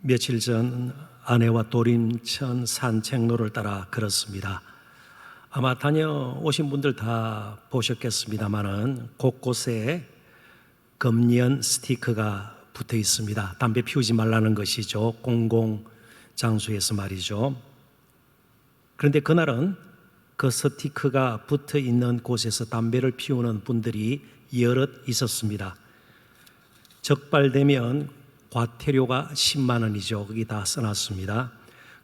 며칠 전 아내와 도림천 산책로를 따라 걸었습니다. 아마 다녀오신 분들 다 보셨겠습니다마는 곳곳에 금연 스티커가 붙어 있습니다. 담배 피우지 말라는 것이죠. 공공 장소에서 말이죠. 그런데 그날은 그 스티커가 붙어 있는 곳에서 담배를 피우는 분들이 여럿 있었습니다. 적발되면 과태료가 10만 원이죠. 거기 다 써놨습니다.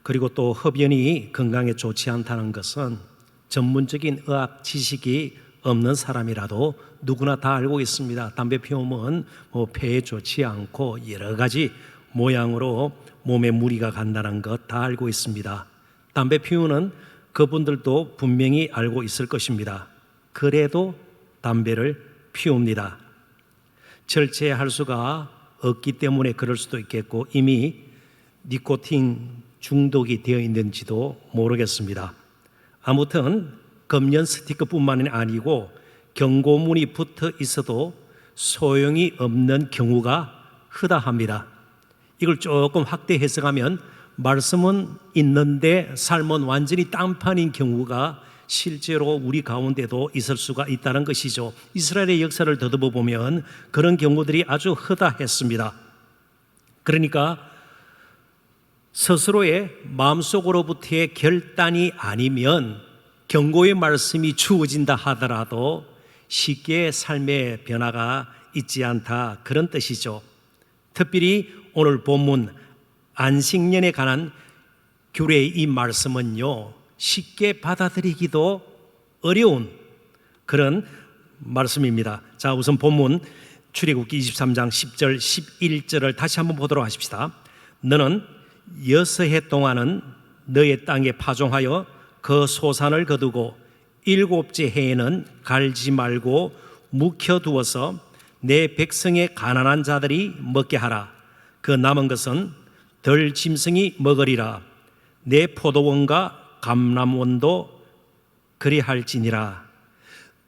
그리고 또 흡연이 건강에 좋지 않다는 것은 전문적인 의학 지식이 없는 사람이라도 누구나 다 알고 있습니다. 담배 피우면 폐에 좋지 않고 여러 가지 모양으로 몸에 무리가 간다는 것 다 알고 있습니다. 담배 피우는 그분들도 분명히 알고 있을 것입니다. 그래도 담배를 피웁니다. 절제할 수가 없기 때문에 그럴 수도 있겠고 이미 니코틴 중독이 되어 있는지도 모르겠습니다. 아무튼 금연 스티커뿐만이 아니고 경고문이 붙어 있어도 소용이 없는 경우가 허다합니다. 이걸 조금 확대 해석하면 말씀은 있는데 삶은 완전히 딴판인 경우가 실제로 우리 가운데도 있을 수가 있다는 것이죠. 이스라엘의 역사를 더듬어 보면 그런 경우들이 아주 허다했습니다. 그러니까 스스로의 마음속으로부터의 결단이 아니면 경고의 말씀이 주어진다 하더라도 쉽게 삶의 변화가 있지 않다, 그런 뜻이죠. 특별히 오늘 본문 안식년에 관한 규례의 이 말씀은요, 쉽게 받아들이기도 어려운 그런 말씀입니다. 자, 우선 본문 출애굽기 23장 10절 11절을 다시 한번 보도록 하십시다. 너는 6해 동안은 너의 땅에 파종하여 그 소산을 거두고 7째 해에는 갈지 말고 묵혀두어서 내 백성의 가난한 자들이 먹게 하라. 그 남은 것은 덜 짐승이 먹으리라. 내 포도원과 감람원도 그리할지니라.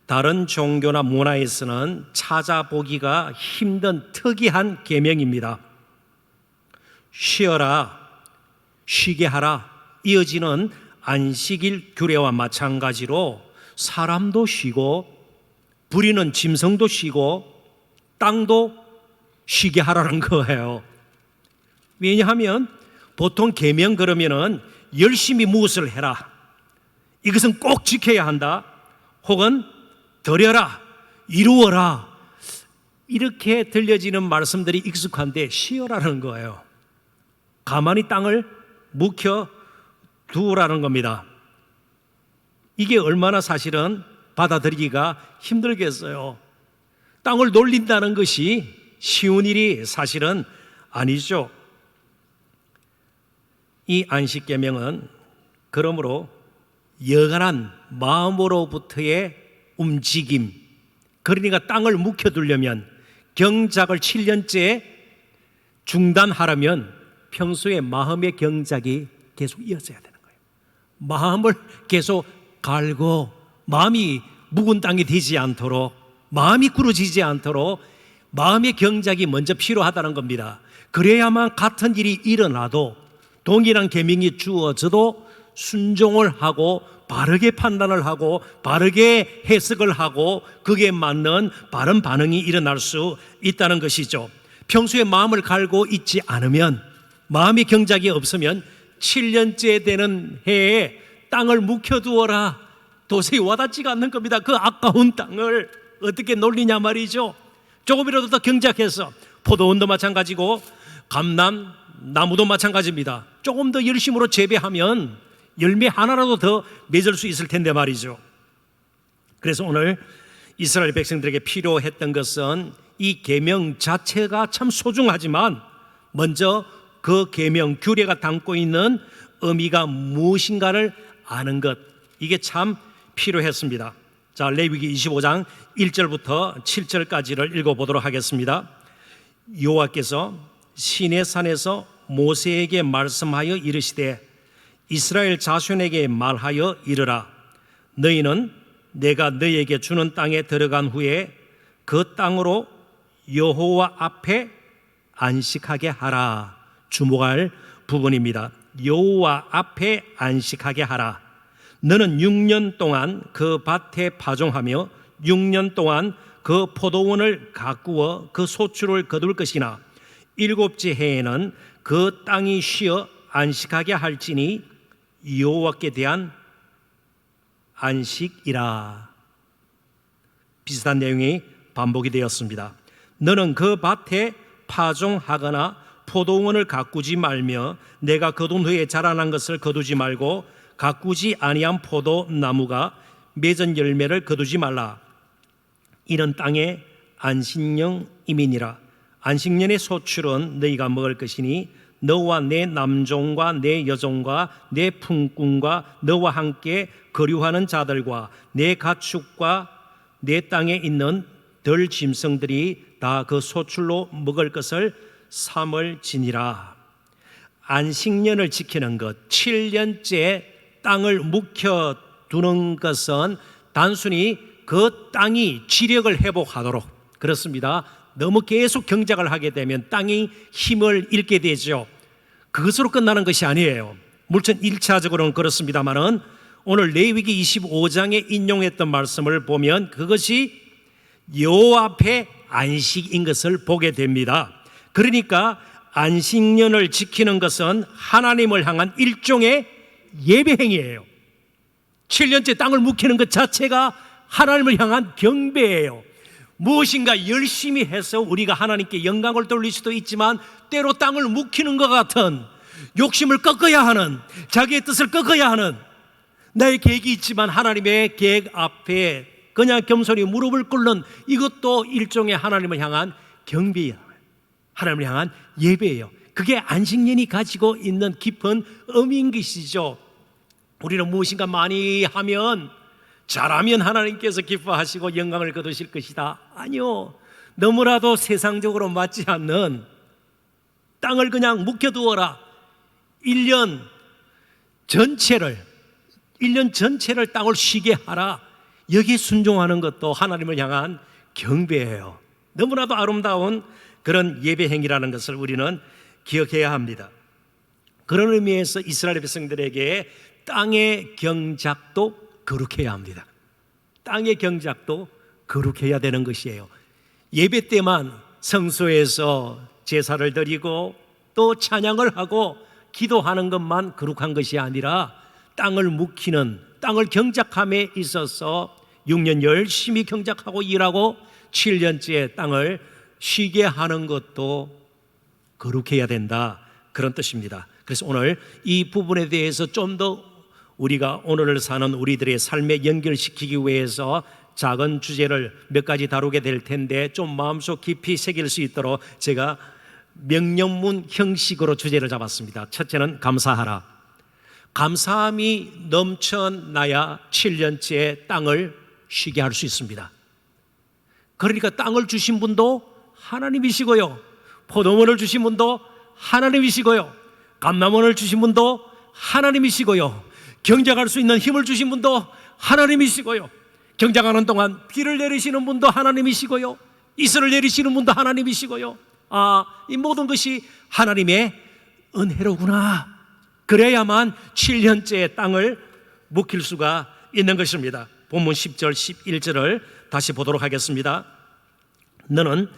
다른 종교나 문화에서는 찾아보기가 힘든 특이한 계명입니다. 쉬어라, 쉬게 하라. 이어지는 안식일 규례와 마찬가지로 사람도 쉬고 부리는 짐승도 쉬고 땅도 쉬게 하라는 거예요. 왜냐하면 보통 계명 그러면은 열심히 무엇을 해라, 이것은 꼭 지켜야 한다, 혹은 드려라, 이루어라, 이렇게 들려지는 말씀들이 익숙한데 쉬어라는 거예요. 가만히 땅을 묵혀 두라는 겁니다. 이게 얼마나 사실은 받아들이기가 힘들겠어요. 땅을 놀린다는 것이 쉬운 일이 사실은 아니죠. 이 안식계명은 그러므로 여간한 마음으로부터의 움직임, 그러니까 땅을 묵혀두려면 경작을 7년째 중단하려면 평소에 마음의 경작이 계속 이어져야 되는 거예요. 마음을 계속 갈고 마음이 묵은 땅이 되지 않도록, 마음이 구어지지 않도록 마음의 경작이 먼저 필요하다는 겁니다. 그래야만 같은 일이 일어나도 동일한 계명이 주어져도 순종을 하고 바르게 판단을 하고 바르게 해석을 하고 그게 맞는 바른 반응이 일어날 수 있다는 것이죠. 평소에 마음을 갈고 있지 않으면, 마음의 경작이 없으면 7년째 되는 해에 땅을 묵혀두어라, 도저히 와닿지가 않는 겁니다. 그 아까운 땅을 어떻게 놀리냐 말이죠. 조금이라도 더 경작해서, 포도원도 마찬가지고 감람 나무도 마찬가지입니다. 조금 더 열심으로 재배하면 열매 하나라도 더 맺을 수 있을 텐데 말이죠. 그래서 오늘 이스라엘 백성들에게 필요했던 것은 이 계명 자체가 참 소중하지만 먼저 그 계명 규례가 담고 있는 의미가 무엇인가를 아는 것, 이게 참 필요했습니다. 자, 레위기 25장 1절부터 7절까지를 읽어보도록 하겠습니다. 여호와께서 시내산에서 모세에게 말씀하여 이르시되 이스라엘 자손에게 말하여 이르라. 너희는 내가 너희에게 주는 땅에 들어간 후에 그 땅으로 여호와 앞에 안식하게 하라. 주목할 부분입니다. 여호와 앞에 안식하게 하라. 너는 6년 동안 그 밭에 파종하며 6년 동안 그 포도원을 가꾸어 그 소출을 거둘 것이나 7째 해에는 그 땅이 쉬어 안식하게 할지니 여호와께 대한 안식이라. 비슷한 내용이 반복이 되었습니다. 너는 그 밭에 파종하거나 포도원을 가꾸지 말며 내가 거둔 후에 자라난 것을 거두지 말고 가꾸지 아니한 포도나무가 맺은 열매를 거두지 말라. 이는 땅의 안식년임이니라. 안식년의 소출은 너희가 먹을 것이니 너와 내 남종과 내 여종과 내 품꾼과 너와 함께 거류하는 자들과 내 가축과 내 땅에 있는 들 짐승들이 다 그 소출로 먹을 것을 삼을 지니라. 안식년을 지키는 것, 7년째 땅을 묵혀두는 것은 단순히 그 땅이 지력을 회복하도록, 그렇습니다. 너무 계속 경작을 하게 되면 땅이 힘을 잃게 되죠. 그것으로 끝나는 것이 아니에요. 물론 1차적으로는 그렇습니다만은 오늘 레위기 25장에 인용했던 말씀을 보면 그것이 여호와 앞에 안식인 것을 보게 됩니다. 그러니까 안식년을 지키는 것은 하나님을 향한 일종의 예배 행위예요. 7년째 땅을 묵히는 것 자체가 하나님을 향한 경배예요. 무엇인가 열심히 해서 우리가 하나님께 영광을 돌릴 수도 있지만 때로 땅을 묵히는 것 같은 욕심을 꺾어야 하는, 자기의 뜻을 꺾어야 하는 나의 계획이 있지만 하나님의 계획 앞에 그냥 겸손히 무릎을 꿇는 이것도 일종의 하나님을 향한 경배예요. 하나님을 향한 예배예요. 그게 안식년이 가지고 있는 깊은 의미인 것이죠. 우리는 무엇인가 많이 하면, 잘하면 하나님께서 기뻐하시고 영광을 거두실 것이다. 아니요. 너무나도 세상적으로 맞지 않는 땅을 그냥 묵혀두어라. 1년 전체를 땅을 쉬게 하라. 여기에 순종하는 것도 하나님을 향한 경배예요. 너무나도 아름다운 그런 예배 행위라는 것을 우리는 기억해야 합니다. 그런 의미에서 이스라엘 백성들에게 땅의 경작도 거룩해야 합니다. 땅의 경작도 거룩해야 되는 것이에요. 예배 때만 성소에서 제사를 드리고 또 찬양을 하고 기도하는 것만 거룩한 것이 아니라 땅을 묵히는, 땅을 경작함에 있어서 6년 열심히 경작하고 일하고 7년째 땅을 쉬게 하는 것도 거룩해야 된다, 그런 뜻입니다. 그래서 오늘 이 부분에 대해서 좀 더 우리가 오늘을 사는 우리들의 삶에 연결시키기 위해서 작은 주제를 몇 가지 다루게 될 텐데 좀 마음속 깊이 새길 수 있도록 제가 명령문 형식으로 주제를 잡았습니다. 첫째는 감사하라. 감사함이 넘쳐나야 7년째 땅을 쉬게 할 수 있습니다. 그러니까 땅을 주신 분도 하나님이시고요, 포도원을 주신 분도 하나님이시고요, 감람원을 주신 분도 하나님이시고요, 경작할 수 있는 힘을 주신 분도 하나님이시고요, 경작하는 동안 비를 내리시는 분도 하나님이시고요, 이슬을 내리시는 분도 하나님이시고요. 이 모든 것이 하나님의 은혜로구나. 그래야만 7년째 땅을 묵힐 수가 있는 것입니다. 본문 10절 11절을 다시 보도록 하겠습니다. 너는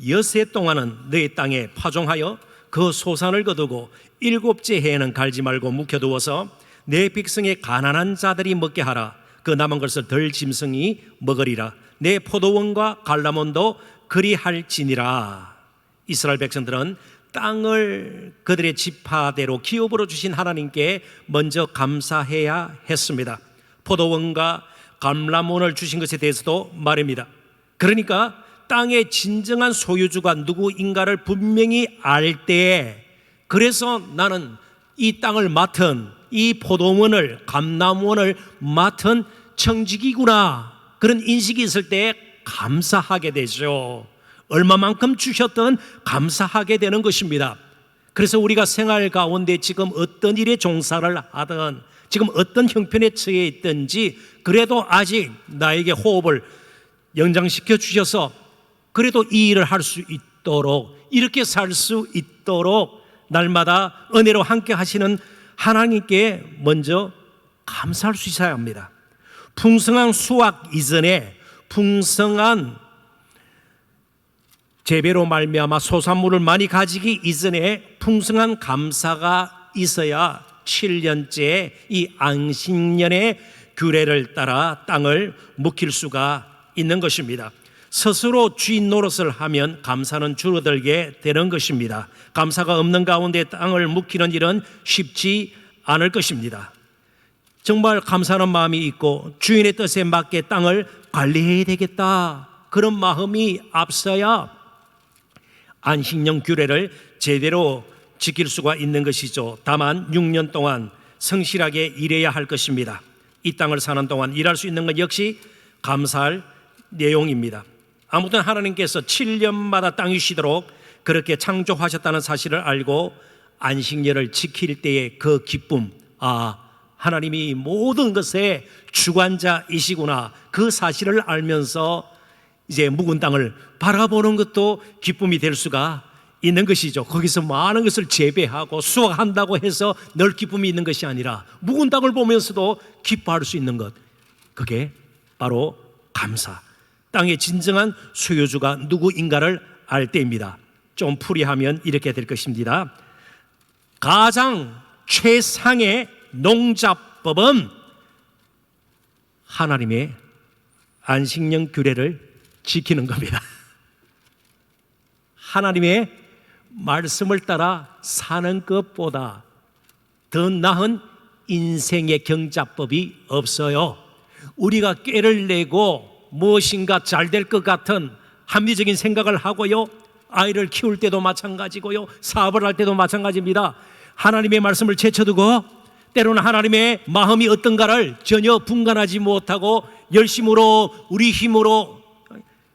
여세 동안은 너의 땅에 파종하여 그 소산을 거두고 7째 해에는 갈지 말고 묵혀두어서 내 백성의 가난한 자들이 먹게 하라. 그 남은 것을 덜 짐승이 먹으리라. 내 포도원과 갈라몬도 그리할지니라. 이스라엘 백성들은 땅을 그들의 지파대로 기업으로 주신 하나님께 먼저 감사해야 했습니다. 포도원과 감람원을 주신 것에 대해서도 말입니다. 그러니까 땅의 진정한 소유주가 누구인가를 분명히 알 때에, 그래서 나는 이 땅을 맡은, 이 포도원을, 감람원을 맡은 청지기구나, 그런 인식이 있을 때 감사하게 되죠. 얼마만큼 주셨든 감사하게 되는 것입니다. 그래서 우리가 생활 가운데 지금 어떤 일에 종사를 하든, 지금 어떤 형편에 처해 있든지, 그래도 아직 나에게 호흡을 연장시켜 주셔서 그래도 이 일을 할 수 있도록, 이렇게 살 수 있도록 날마다 은혜로 함께 하시는 하나님께 먼저 감사할 수 있어야 합니다. 풍성한 수확 이전에 풍성한 재배로 말미암아 소산물을 많이 가지기 이전에 풍성한 감사가 있어야 7년째 이 안식년의 규례를 따라 땅을 묵힐 수가 있는 것입니다. 스스로 주인 노릇을 하면 감사는 줄어들게 되는 것입니다. 감사가 없는 가운데 땅을 묵히는 일은 쉽지 않을 것입니다. 정말 감사하는 마음이 있고 주인의 뜻에 맞게 땅을 관리해야 되겠다, 그런 마음이 앞서야 안식년 규례를 제대로 지킬 수가 있는 것이죠. 다만 6년 동안 성실하게 일해야 할 것입니다. 이 땅을 사는 동안 일할 수 있는 것 역시 감사할 내용입니다. 아무튼 하나님께서 7년마다 땅이 쉬도록 그렇게 창조하셨다는 사실을 알고 안식년을 지킬 때의 그 기쁨, 하나님이 모든 것의 주관자이시구나, 그 사실을 알면서 이제 묵은 땅을 바라보는 것도 기쁨이 될 수가 있는 것이죠. 거기서 많은 것을 재배하고 수확한다고 해서 늘 기쁨이 있는 것이 아니라 묵은 땅을 보면서도 기뻐할 수 있는 것, 그게 바로 감사, 땅의 진정한 소유주가 누구인가를 알 때입니다. 좀 풀이하면 이렇게 될 것입니다. 가장 최상의 농자법은 하나님의 안식년 규례를 지키는 겁니다. 하나님의 말씀을 따라 사는 것보다 더 나은 인생의 경자법이 없어요. 우리가 꾀를 내고 무엇인가 잘 될 것 같은 합리적인 생각을 하고요, 아이를 키울 때도 마찬가지고요, 사업을 할 때도 마찬가지입니다. 하나님의 말씀을 제쳐두고 때로는 하나님의 마음이 어떤가를 전혀 분간하지 못하고 열심으로 우리 힘으로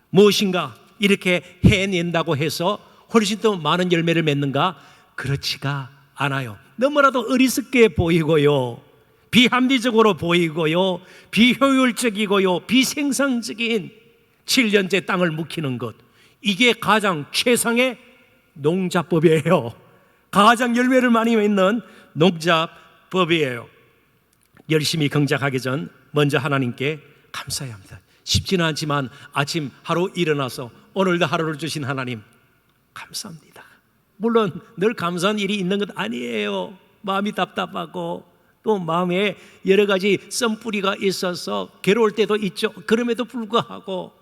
무엇인가 이렇게 해낸다고 해서 훨씬 더 많은 열매를 맺는가? 그렇지가 않아요. 너무나도 어리석게 보이고요, 비합리적으로 보이고요, 비효율적이고요, 비생산적인 7년째 땅을 묵히는 것, 이게 가장 최상의 농자법이에요. 가장 열매를 많이 맺는 농자법이에요. 열심히 경작하기 전 먼저 하나님께 감사해야 합니다. 쉽지는 않지만 아침 하루 일어나서 오늘도 하루를 주신 하나님 감사합니다. 물론 늘 감사한 일이 있는 것 아니에요. 마음이 답답하고 또 마음에 여러 가지 썸뿌리가 있어서 괴로울 때도 있죠. 그럼에도 불구하고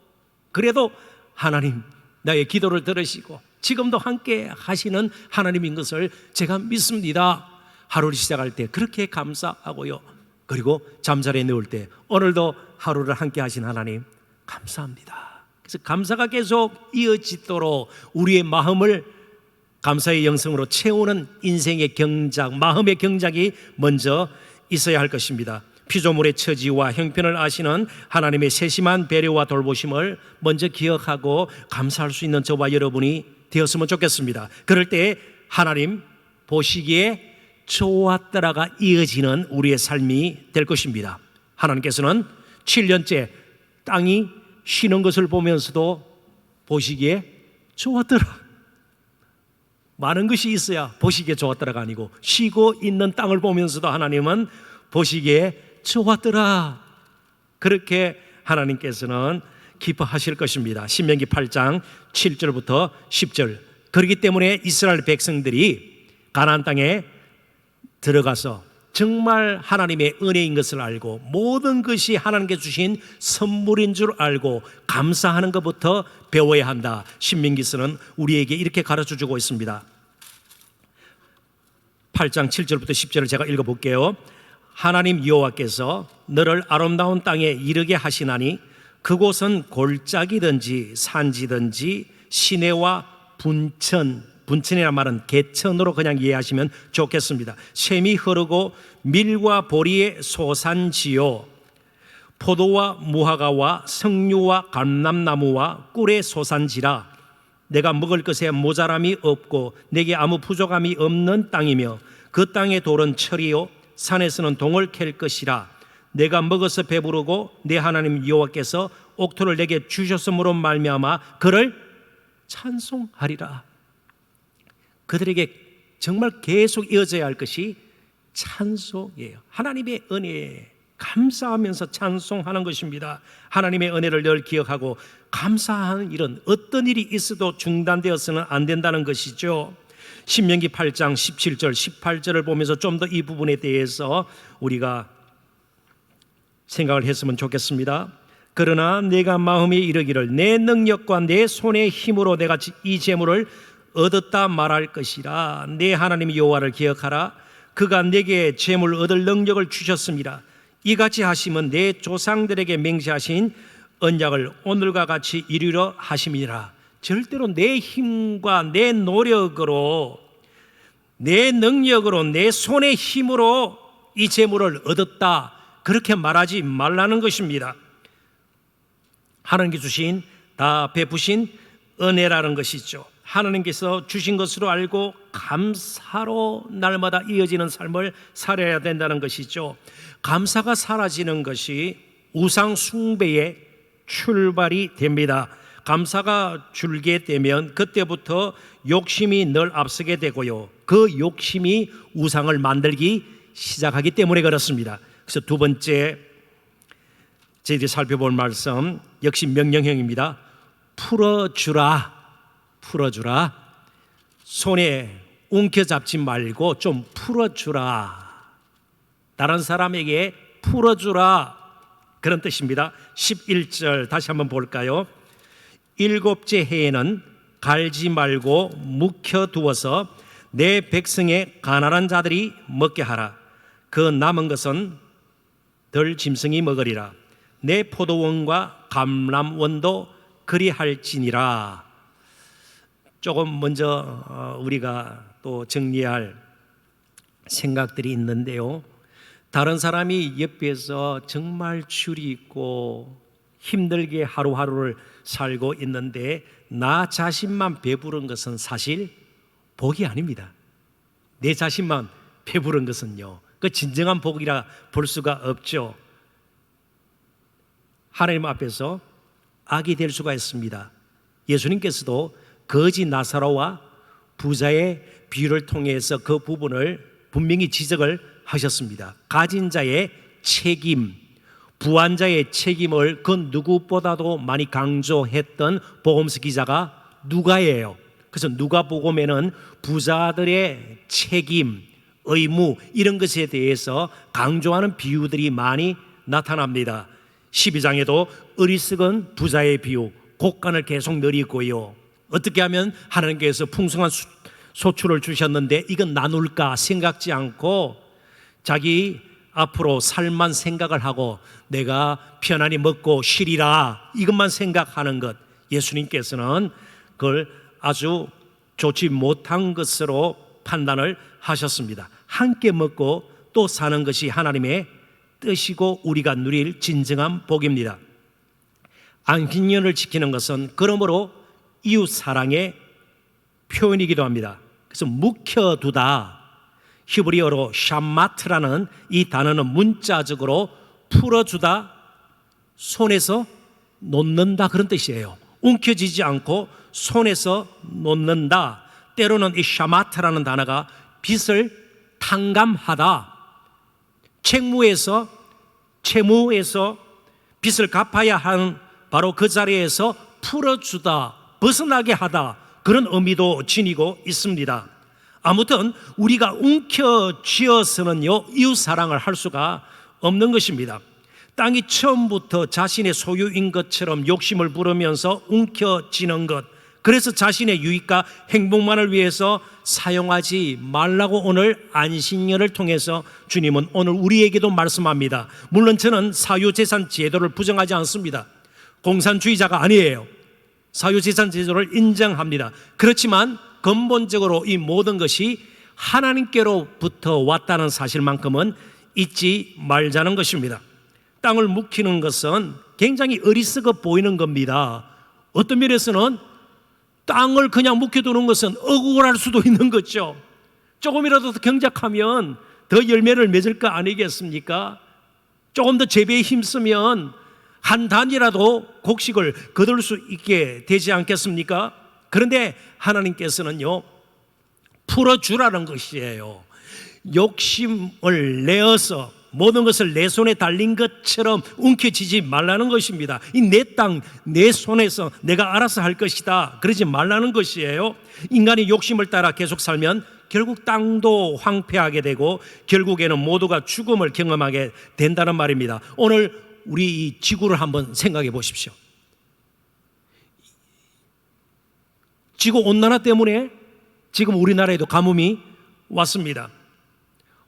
그래도 하나님 나의 기도를 들으시고 지금도 함께 하시는 하나님인 것을 제가 믿습니다. 하루를 시작할 때 그렇게 감사하고요, 그리고 잠자리에 누울 때 오늘도 하루를 함께 하신 하나님 감사합니다. 그래서 감사가 계속 이어지도록 우리의 마음을 감사의 영성으로 채우는 인생의 경작, 마음의 경작이 먼저 있어야 할 것입니다. 피조물의 처지와 형편을 아시는 하나님의 세심한 배려와 돌보심을 먼저 기억하고 감사할 수 있는 저와 여러분이 되었으면 좋겠습니다. 그럴 때 하나님 보시기에 좋았더라가 이어지는 우리의 삶이 될 것입니다. 하나님께서는 7년째 땅이 쉬는 것을 보면서도 보시기에 좋았더라, 많은 것이 있어야 보시기에 좋았더라가 아니고 쉬고 있는 땅을 보면서도 하나님은 보시기에 좋았더라, 그렇게 하나님께서는 기뻐하실 것입니다. 신명기 8장 7절부터 10절. 그렇기 때문에 이스라엘 백성들이 가나안 땅에 들어가서 정말 하나님의 은혜인 것을 알고 모든 것이 하나님께 주신 선물인 줄 알고 감사하는 것부터 배워야 한다. 신명기서는 우리에게 이렇게 가르쳐주고 있습니다. 8장 7절부터 10절을 제가 읽어볼게요. 하나님 여호와께서 너를 아름다운 땅에 이르게 하시나니 그곳은 골짜기든지 산지든지 시내와 분천이라는 말은 개천으로 그냥 이해하시면 좋겠습니다. 샘이 흐르고 밀과 보리의 소산지요, 포도와 무화과와 석류와 감람나무와 꿀의 소산지라. 내가 먹을 것에 모자람이 없고 내게 아무 부족함이 없는 땅이며 그 땅의 돌은 철이요 산에서는 동을 캘 것이라. 내가 먹어서 배부르고 내 하나님 여호와께서 옥토를 내게 주셨으므로 말미암아 그를 찬송하리라. 그들에게 정말 계속 이어져야 할 것이 찬송이에요. 하나님의 은혜에 감사하면서 찬송하는 것입니다. 하나님의 은혜를 늘 기억하고 감사하는 일은 어떤 일이 있어도 중단되어서는 안 된다는 것이죠. 신명기 8장 17절 18절을 보면서 좀 더 이 부분에 대해서 우리가 생각을 했으면 좋겠습니다. 그러나 내가 마음에 이르기를 내 능력과 내 손의 힘으로 내가 이 재물을 얻었다 말할 것이라. 내 하나님 여호와를 기억하라. 그가 내게 재물 얻을 능력을 주셨습니다. 이같이 하시면 내 조상들에게 맹세하신 언약을 오늘과 같이 이루려 하심이라. 절대로 내 힘과 내 노력으로, 내 능력으로, 내 손의 힘으로 이 재물을 얻었다, 그렇게 말하지 말라는 것입니다. 하나님께 주신, 다 베푸신 은혜라는 것이죠. 하나님께서 주신 것으로 알고 감사로 날마다 이어지는 삶을 살아야 된다는 것이죠. 감사가 사라지는 것이 우상 숭배의 출발이 됩니다. 감사가 줄게 되면 그때부터 욕심이 늘 앞서게 되고요, 그 욕심이 우상을 만들기 시작하기 때문에 그렇습니다. 그래서 두 번째 저희들이 살펴볼 말씀 역시 명령형입니다. 풀어주라. 풀어주라. 손에 움켜잡지 말고 좀 풀어주라. 다른 사람에게 풀어주라, 그런 뜻입니다. 11절 다시 한번 볼까요? 일곱째 해에는 갈지 말고 묵혀두어서 내 백성의 가난한 자들이 먹게 하라. 그 남은 것은 덜 짐승이 먹으리라. 내 포도원과 감람원도 그리할지니라. 조금 먼저 우리가 또 정리할 생각들이 있는데요, 다른 사람이 옆에서 정말 줄이 있고 힘들게 하루하루를 살고 있는데 나 자신만 배부른 것은 사실 복이 아닙니다. 내 자신만 배부른 것은요, 그 진정한 복이라 볼 수가 없죠. 하나님 앞에서 악이 될 수가 있습니다. 예수님께서도 거지 나사로와 부자의 비유를 통해서 그 부분을 분명히 지적을 하셨습니다. 가진 자의 책임, 부한 자의 책임을 그 누구보다도 많이 강조했던 복음서 기자가 누가예요. 그래서 누가복음에는 부자들의 책임, 의무, 이런 것에 대해서 강조하는 비유들이 많이 나타납니다. 12장에도 어리석은 부자의 비유, 곡간을 계속 늘이고요, 어떻게 하면 하나님께서 풍성한 소출을 주셨는데 이건 나눌까 생각지 않고 자기 앞으로 살만 생각을 하고 내가 편안히 먹고 쉬리라, 이것만 생각하는 것, 예수님께서는 그걸 아주 좋지 못한 것으로 판단을 하셨습니다. 함께 먹고 또 사는 것이 하나님의 뜻이고 우리가 누릴 진정한 복입니다. 안식년을 지키는 것은 그러므로 이웃 사랑의 표현이기도 합니다. 그래서 묵혀두다, 히브리어로 샴마트라는 이 단어는 문자적으로 풀어주다, 손에서 놓는다, 그런 뜻이에요. 움켜쥐지 않고 손에서 놓는다. 때로는 이 샤마트라는 단어가 빚을 탕감하다, 채무에서 빚을 갚아야 하는 바로 그 자리에서 풀어주다, 벗어나게 하다, 그런 의미도 지니고 있습니다. 아무튼 우리가 움켜쥐어서는요 이웃사랑을 할 수가 없는 것입니다. 땅이 처음부터 자신의 소유인 것처럼 욕심을 부르면서 움켜쥐는 것, 그래서 자신의 유익과 행복만을 위해서 사용하지 말라고 오늘 안식년을 통해서 주님은 오늘 우리에게도 말씀합니다. 물론 저는 사유재산 제도를 부정하지 않습니다. 공산주의자가 아니에요. 사유재산 제도를 인정합니다. 그렇지만 근본적으로 이 모든 것이 하나님께로부터 왔다는 사실만큼은 잊지 말자는 것입니다. 땅을 묵히는 것은 굉장히 어리석어 보이는 겁니다. 어떤 면에서는 땅을 그냥 묵혀두는 것은 억울할 수도 있는 거죠. 조금이라도 더 경작하면 더 열매를 맺을 거 아니겠습니까? 조금 더 재배에 힘쓰면 한 단이라도 곡식을 거둘 수 있게 되지 않겠습니까? 그런데 하나님께서는요 풀어주라는 것이에요. 욕심을 내어서 모든 것을 내 손에 달린 것처럼 움켜쥐지 말라는 것입니다. 이 내 땅, 내 손에서 내가 알아서 할 것이다, 그러지 말라는 것이에요. 인간이 욕심을 따라 계속 살면 결국 땅도 황폐하게 되고 결국에는 모두가 죽음을 경험하게 된다는 말입니다. 오늘 우리 이 지구를 한번 생각해 보십시오. 지구온난화 때문에 지금 우리나라에도 가뭄이 왔습니다.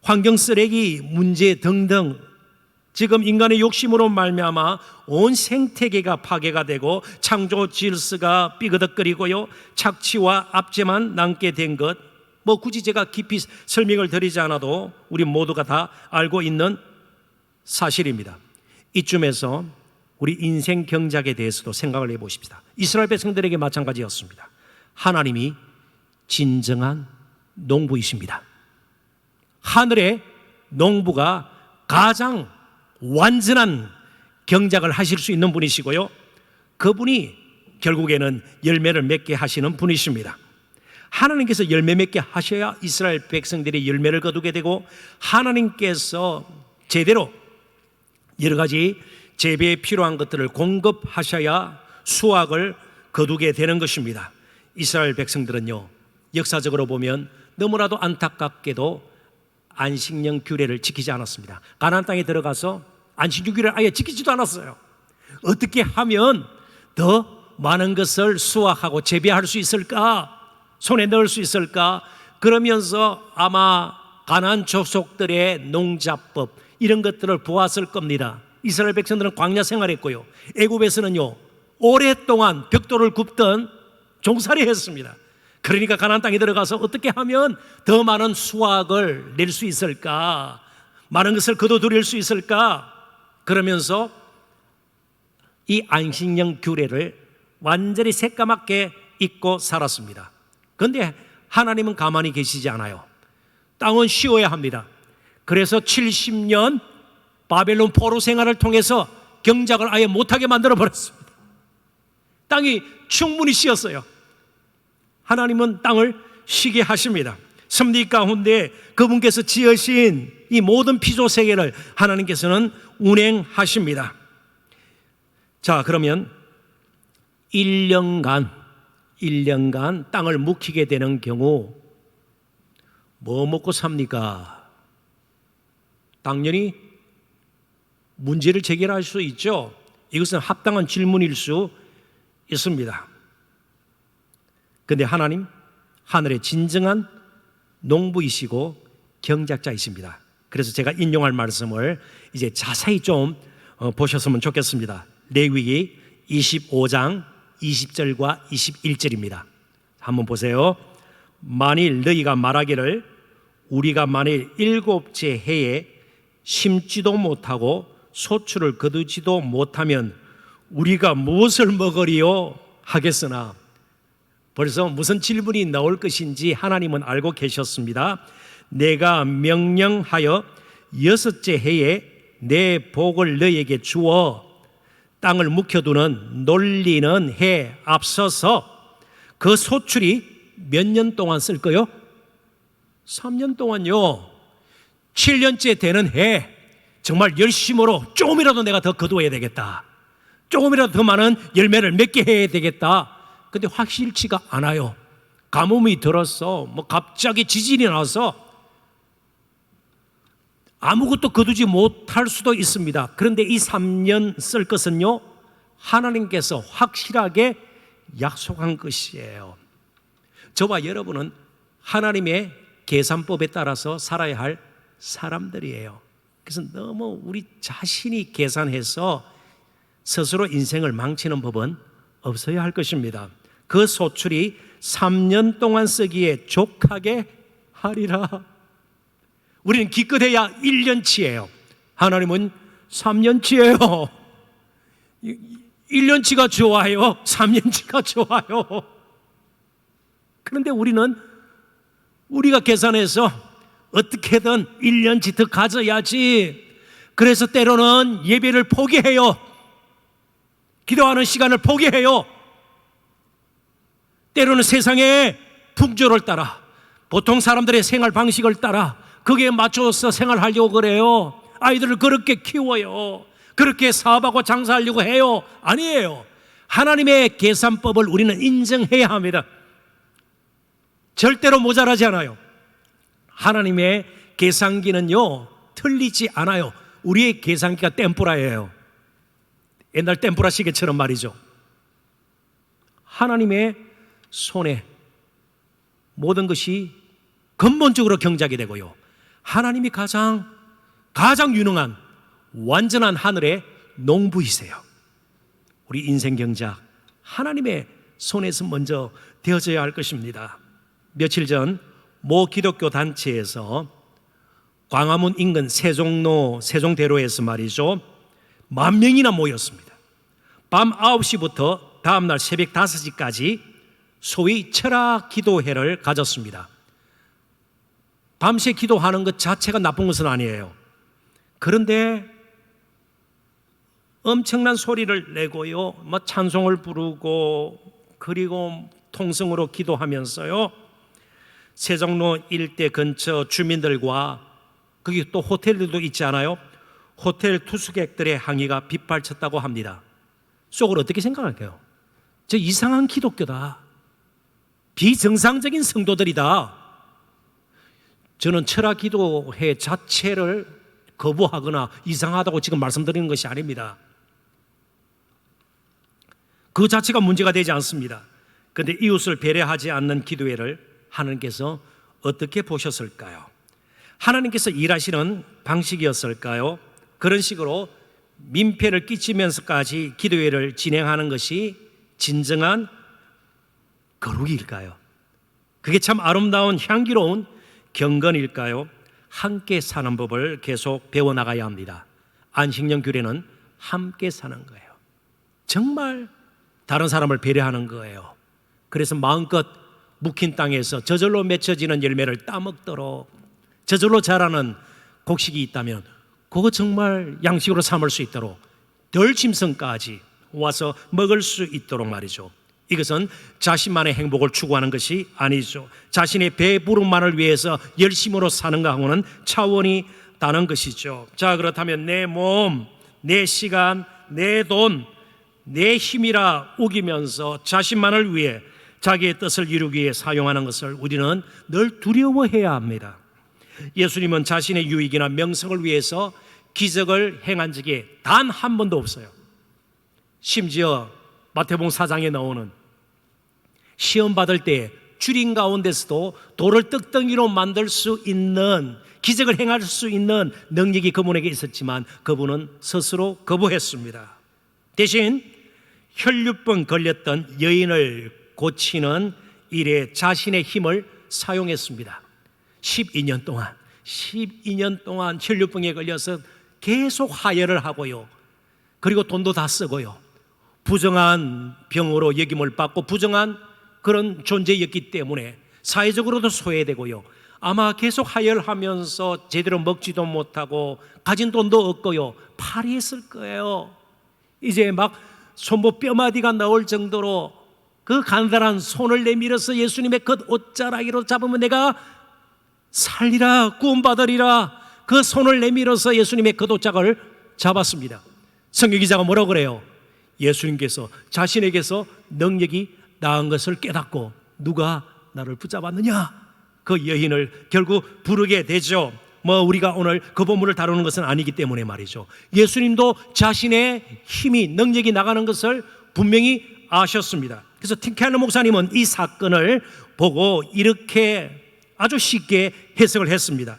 환경 쓰레기 문제 등등, 지금 인간의 욕심으로 말미암아 온 생태계가 파괴가 되고 창조 질서가 삐그덕거리고요, 착취와 압제만 남게 된 것, 굳이 제가 깊이 설명을 드리지 않아도 우리 모두가 다 알고 있는 사실입니다. 이쯤에서 우리 인생 경작에 대해서도 생각을 해보십시다. 이스라엘 백성들에게 마찬가지였습니다. 하나님이 진정한 농부이십니다. 하늘의 농부가 가장 완전한 경작을 하실 수 있는 분이시고요, 그분이 결국에는 열매를 맺게 하시는 분이십니다. 하나님께서 열매 맺게 하셔야 이스라엘 백성들이 열매를 거두게 되고, 하나님께서 제대로 여러 가지 재배에 필요한 것들을 공급하셔야 수확을 거두게 되는 것입니다. 이스라엘 백성들은요, 역사적으로 보면 너무나도 안타깝게도 안식년 규례를 지키지 않았습니다. 가나안 땅에 들어가서 안식년 규례를 아예 지키지도 않았어요. 어떻게 하면 더 많은 것을 수확하고 재배할 수 있을까, 손에 넣을 수 있을까, 그러면서 아마 가나안 족속들의 농자법 이런 것들을 보았을 겁니다. 이스라엘 백성들은 광야 생활했고요, 애굽에서는요 오랫동안 벽돌을 굽던 종살이 했습니다. 그러니까 가나안 땅에 들어가서 어떻게 하면 더 많은 수확을 낼 수 있을까, 많은 것을 거둬들일 수 있을까, 그러면서 이 안식년 규례를 완전히 새까맣게 잊고 살았습니다. 그런데 하나님은 가만히 계시지 않아요. 땅은 쉬어야 합니다. 그래서 70년 바벨론 포로 생활을 통해서 경작을 아예 못하게 만들어 버렸습니다. 땅이 충분히 쉬었어요. 하나님은 땅을 쉬게 하십니다. 섭리 가운데 그분께서 지으신 이 모든 피조 세계를 하나님께서는 운행하십니다. 자, 그러면 1년간 땅을 묵히게 되는 경우 뭐 먹고 삽니까? 당연히 문제를 제기할 수 있죠. 이것은 합당한 질문일 수 있습니다. 그런데 하나님, 하늘의 진정한 농부이시고 경작자이십니다. 그래서 제가 인용할 말씀을 이제 자세히 좀 보셨으면 좋겠습니다. 레위기 25장 20절과 21절입니다. 한번 보세요. 만일 너희가 말하기를 우리가 만일 7째 해에 심지도 못하고 소출을 거두지도 못하면 우리가 무엇을 먹으리요 하겠으나, 벌써 무슨 질문이 나올 것인지 하나님은 알고 계셨습니다. 내가 명령하여 6째 해에 내 복을 너희에게 주어 땅을 묵혀두는 놀리는 해 앞서서 그 소출이 몇 년 동안 쓸 거요? 3년 동안요. 7년째 되는 해 정말 열심으로 조금이라도 내가 더 거두어야 되겠다, 조금이라도 더 많은 열매를 맺게 해야 되겠다. 근데 확실치가 않아요. 가뭄이 들어서 갑자기 지진이 나서 아무것도 거두지 못할 수도 있습니다. 그런데 이 3년 쓸 것은요, 하나님께서 확실하게 약속한 것이에요. 저와 여러분은 하나님의 계산법에 따라서 살아야 할 사람들이에요. 그래서 너무 우리 자신이 계산해서 스스로 인생을 망치는 법은 없어야 할 것입니다. 그 소출이 3년 동안 쓰기에 족하게 하리라. 우리는 기껏해야 1년치예요. 하나님은 3년치예요. 1년치가 좋아요? 3년치가 좋아요? 그런데 우리가 계산해서 어떻게든 1년치 더 가져야지. 그래서 때로는 예배를 포기해요. 기도하는 시간을 포기해요. 때로는 세상의 풍조를 따라 보통 사람들의 생활 방식을 따라 거기에 맞춰서 생활하려고 그래요. 아이들을 그렇게 키워요. 그렇게 사업하고 장사하려고 해요. 아니에요. 하나님의 계산법을 우리는 인정해야 합니다. 절대로 모자라지 않아요. 하나님의 계산기는요 틀리지 않아요. 우리의 계산기가 템프라예요. 옛날 템프라 시계처럼 말이죠. 하나님의 손에 모든 것이 근본적으로 경작이 되고요, 하나님이 가장 유능한 완전한 하늘의 농부이세요. 우리 인생 경작 하나님의 손에서 먼저 되어져야 할 것입니다. 며칠 전 모 기독교 단체에서 광화문 인근 세종대로에서 말이죠, 10,000명이나 모였습니다. 밤 9시부터 다음날 새벽 5시까지 소위 철학 기도회를 가졌습니다. 밤새 기도하는 것 자체가 나쁜 것은 아니에요. 그런데 엄청난 소리를 내고요, 찬송을 부르고 그리고 통성으로 기도하면서요, 세종로 일대 근처 주민들과 거기 또 호텔들도 있지 않아요? 호텔 투숙객들의 항의가 빗발쳤다고 합니다. 속으로 어떻게 생각할까요? 저 이상한 기독교다, 비정상적인 성도들이다. 저는 철학 기도회 자체를 거부하거나 이상하다고 지금 말씀드리는 것이 아닙니다. 그 자체가 문제가 되지 않습니다. 그런데 이웃을 배려하지 않는 기도회를 하나님께서 어떻게 보셨을까요? 하나님께서 일하시는 방식이었을까요? 그런 식으로 민폐를 끼치면서까지 기도회를 진행하는 것이 진정한 거룩일까요? 그게 참 아름다운 향기로운 경건일까요? 함께 사는 법을 계속 배워나가야 합니다. 안식년 규례는 함께 사는 거예요. 정말 다른 사람을 배려하는 거예요. 그래서 마음껏 묵힌 땅에서 저절로 맺혀지는 열매를 따먹도록, 저절로 자라는 곡식이 있다면 그거 정말 양식으로 삼을 수 있도록 덜 짐승까지 와서 먹을 수 있도록 말이죠. 이것은 자신만의 행복을 추구하는 것이 아니죠. 자신의 배부름만을 위해서 열심으로 사는가 하고는 차원이 다른 것이죠. 자, 그렇다면 내 몸, 내 시간, 내 돈, 내 힘이라 우기면서 자신만을 위해 자기의 뜻을 이루기 위해 사용하는 것을 우리는 늘 두려워해야 합니다. 예수님은 자신의 유익이나 명성을 위해서 기적을 행한 적이 단 한 번도 없어요. 심지어 마태복음 4장에 나오는 시험 받을 때 주린 가운데서도 돌을 떡덩이로 만들 수 있는, 기적을 행할 수 있는 능력이 그분에게 있었지만 그분은 스스로 거부했습니다. 대신 혈류병 걸렸던 여인을 고치는 일에 자신의 힘을 사용했습니다. 12년 동안 혈류병에 걸려서 계속 하혈을 하고요, 그리고 돈도 다 쓰고요, 부정한 병으로 여김을 받고 부정한 그런 존재였기 때문에 사회적으로도 소외되고요, 아마 계속 하혈하면서 제대로 먹지도 못하고 가진 돈도 없고요, 파리했을 거예요. 이제 막 손목 뼈마디가 나올 정도로 그 간단한 손을 내밀어서 예수님의 겉옷자락으로 잡으면 내가 살리라, 구원받으리라, 그 손을 내밀어서 예수님의 겉옷자락을 잡았습니다. 성경 기자가 뭐라고 그래요? 예수님께서 자신에게서 능력이 나은 것을 깨닫고 누가 나를 붙잡았느냐? 그 여인을 결국 부르게 되죠. 우리가 오늘 그 본문을 다루는 것은 아니기 때문에 말이죠. 예수님도 자신의 힘이, 능력이 나가는 것을 분명히 아셨습니다. 그래서 팀켈러 목사님은 이 사건을 보고 이렇게 아주 쉽게 해석을 했습니다.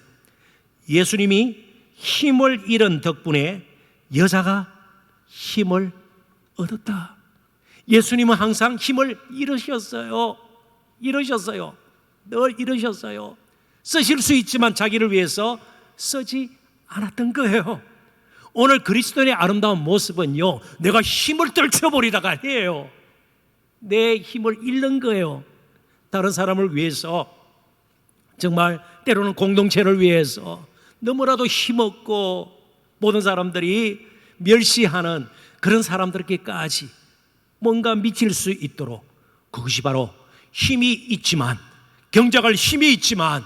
예수님이 힘을 잃은 덕분에 여자가 힘을 얻었다. 예수님은 항상 힘을 잃으셨어요. 늘 잃으셨어요. 쓰실 수 있지만 자기를 위해서 쓰지 않았던 거예요. 오늘 그리스도인의 아름다운 모습은요, 내가 힘을 떨쳐버리다가 아니에요. 내 힘을 잃는 거예요. 다른 사람을 위해서, 정말 때로는 공동체를 위해서 너무나도 힘없고 모든 사람들이 멸시하는 그런 사람들에게까지 뭔가 미칠 수 있도록, 그것이 바로 힘이 있지만 경작할 힘이 있지만,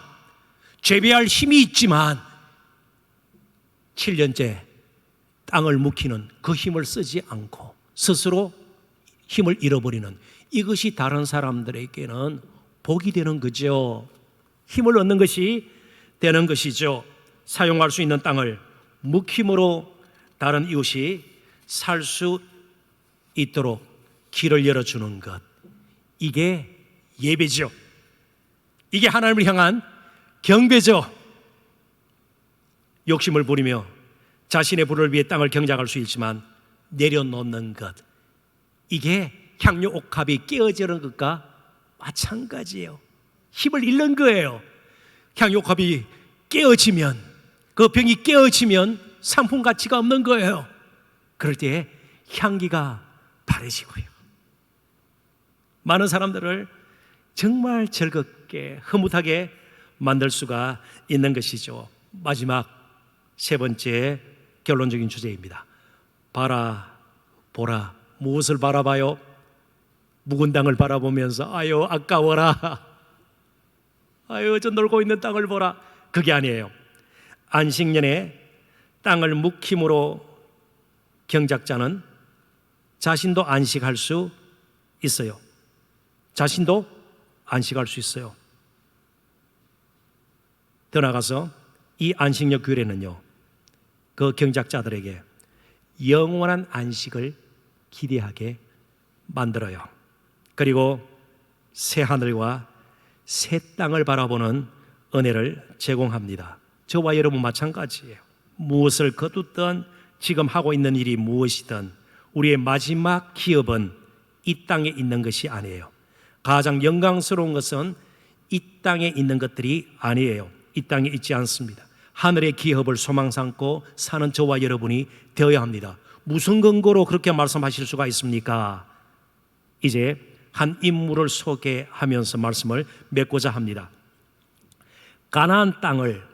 재배할 힘이 있지만 7년째 땅을 묵히는 그 힘을 쓰지 않고 스스로 힘을 잃어버리는 이것이 다른 사람들에게는 복이 되는 거죠. 힘을 얻는 것이 되는 것이죠. 사용할 수 있는 땅을 묵힘으로 다른 이웃이 살 수 있도록 길을 열어주는 것, 이게 예배죠. 이게 하나님을 향한 경배죠. 욕심을 부리며 자신의 부를 위해 땅을 경작할 수 있지만 내려놓는 것, 이게 향유 옥합이 깨어지는 것과 마찬가지예요. 힘을 잃는 거예요. 향유 옥합이 깨어지면, 그 병이 깨어지면 상품 가치가 없는 거예요. 그럴 때 향기가 바래지고요. 많은 사람들을 정말 즐겁게 흐뭇하게 만들 수가 있는 것이죠. 마지막 세 번째 결론적인 주제입니다. 바라보라. 무엇을 바라봐요? 묵은 땅을 바라보면서 아유 아까워라, 아유 저 놀고 있는 땅을 보라. 그게 아니에요. 안식년에 땅을 묵힘으로 경작자는 자신도 안식할 수 있어요. 자신도 안식할 수 있어요. 더 나아가서 이 안식년 규례는요, 그 경작자들에게 영원한 안식을 기대하게 만들어요. 그리고 새 하늘과 새 땅을 바라보는 은혜를 제공합니다. 저와 여러분 마찬가지예요. 무엇을 거두든 지금 하고 있는 일이 무엇이든 우리의 마지막 기업은 이 땅에 있는 것이 아니에요. 가장 영광스러운 것은 이 땅에 있는 것들이 아니에요. 이 땅에 있지 않습니다. 하늘의 기업을 소망 삼고 사는 저와 여러분이 되어야 합니다. 무슨 근거로 그렇게 말씀하실 수가 있습니까? 이제 한 인물을 소개하면서 말씀을 맺고자 합니다. 가나안 땅을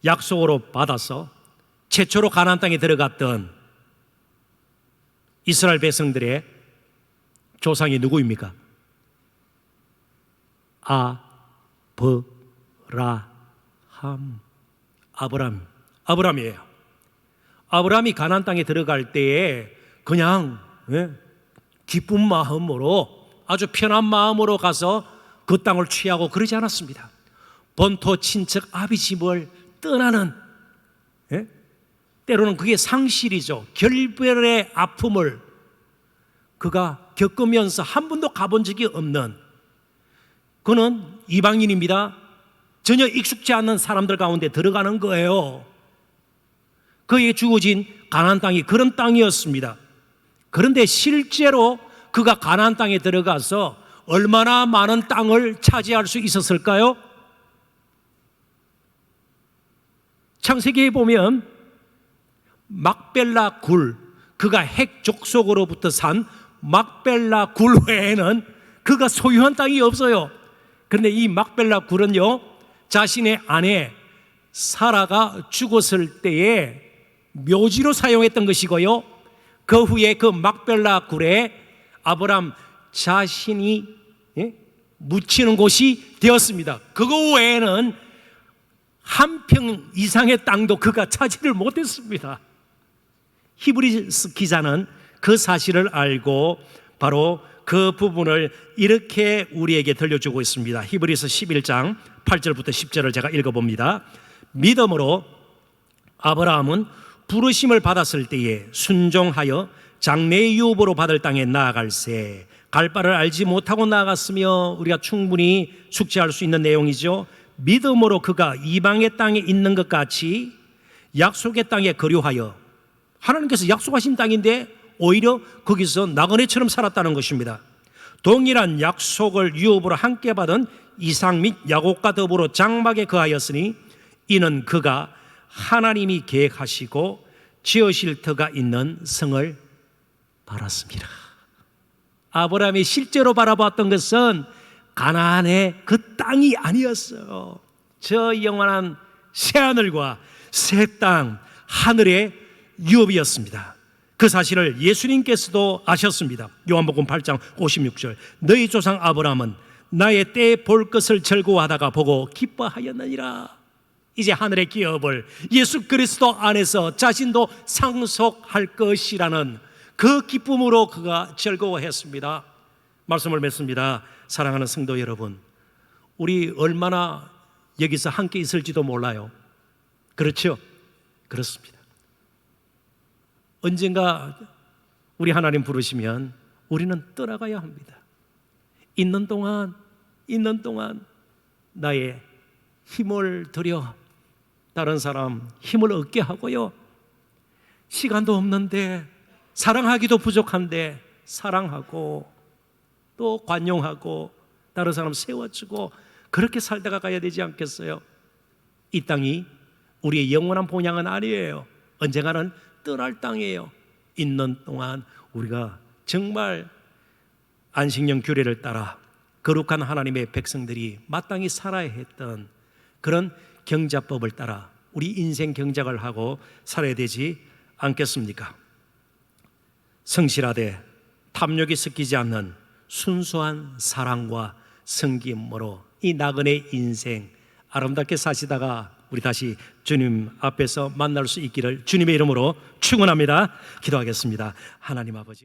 약속으로 받아서 최초로 가나안 땅에 들어갔던 이스라엘 백성들의 조상이 누구입니까? 아브람이에요. 아브람이 가나안 땅에 들어갈 때에 그냥 기쁜 마음으로, 아주 편한 마음으로 가서 그 땅을 취하고 그러지 않았습니다. 본토 친척 아비집을 떠나는, 때로는 그게 상실이죠. 결별의 아픔을 그가 겪으면서 한 번도 가본 적이 없는, 그는 이방인입니다. 전혀 익숙지 않는 사람들 가운데 들어가는 거예요. 그에게 주어진 가나안 땅이 그런 땅이었습니다. 그런데 실제로 그가 가나안 땅에 들어가서 얼마나 많은 땅을 차지할 수 있었을까요? 창세기에 보면 막벨라 굴, 그가 핵 족속으로부터 산 막벨라 굴 외에는 그가 소유한 땅이 없어요. 그런데 이 막벨라 굴은요, 자신의 아내 사라가 죽었을 때에 묘지로 사용했던 것이고요, 그 후에 그 막벨라 굴에 아브람 자신이 묻히는 곳이 되었습니다. 그거 외에는 한 평 이상의 땅도 그가 차지를 못했습니다. 히브리서 기자는 그 사실을 알고 바로 그 부분을 이렇게 우리에게 들려주고 있습니다. 히브리서 11장 8절부터 10절을 제가 읽어봅니다. 믿음으로 아브라함은 부르심을 받았을 때에 순종하여 장래의 유업으로 받을 땅에 나아갈새 갈 바를 알지 못하고 나아갔으며, 우리가 충분히 숙지할 수 있는 내용이죠. 믿음으로 그가 이방의 땅에 있는 것 같이 약속의 땅에 거류하여, 하나님께서 약속하신 땅인데 오히려 거기서 나그네처럼 살았다는 것입니다. 동일한 약속을 유업으로 함께 받은 이삭 및 야곱과 더불어 장막에 거하였으니 이는 그가 하나님이 계획하시고 지으실 터가 있는 성을 바랐습니다. 아브라함이 실제로 바라봤던 것은 가나안의 그 땅이 아니었어요. 저 영원한 새하늘과 새 땅, 하늘의 유업이었습니다. 그 사실을 예수님께서도 아셨습니다. 요한복음 8장 56절, 너희 조상 아브라함은 나의 때 볼 것을 즐거워하다가 보고 기뻐하였느니라. 이제 하늘의 기업을 예수 그리스도 안에서 자신도 상속할 것이라는 그 기쁨으로 그가 즐거워했습니다. 말씀을 맺습니다. 사랑하는 성도 여러분, 우리 얼마나 여기서 함께 있을지도 몰라요. 그렇죠? 그렇습니다. 언젠가 우리 하나님 부르시면 우리는 떠나가야 합니다. 있는 동안 나의 힘을 들여 다른 사람 힘을 얻게 하고요, 시간도 없는데 사랑하기도 부족한데 사랑하고 또 관용하고 다른 사람 세워주고 그렇게 살다가 가야 되지 않겠어요? 이 땅이 우리의 영원한 본향은 아니에요. 언젠가는 떠날 땅이에요. 있는 동안 우리가 정말 안식년 규례를 따라 거룩한 하나님의 백성들이 마땅히 살아야 했던 그런 경자법을 따라 우리 인생 경작을 하고 살아야 되지 않겠습니까? 성실하되 탐욕이 섞이지 않는 순수한 사랑과 섬김으로 이 나그네 인생 아름답게 사시다가 우리 다시 주님 앞에서 만날 수 있기를 주님의 이름으로 축원합니다. 기도하겠습니다. 하나님 아버지,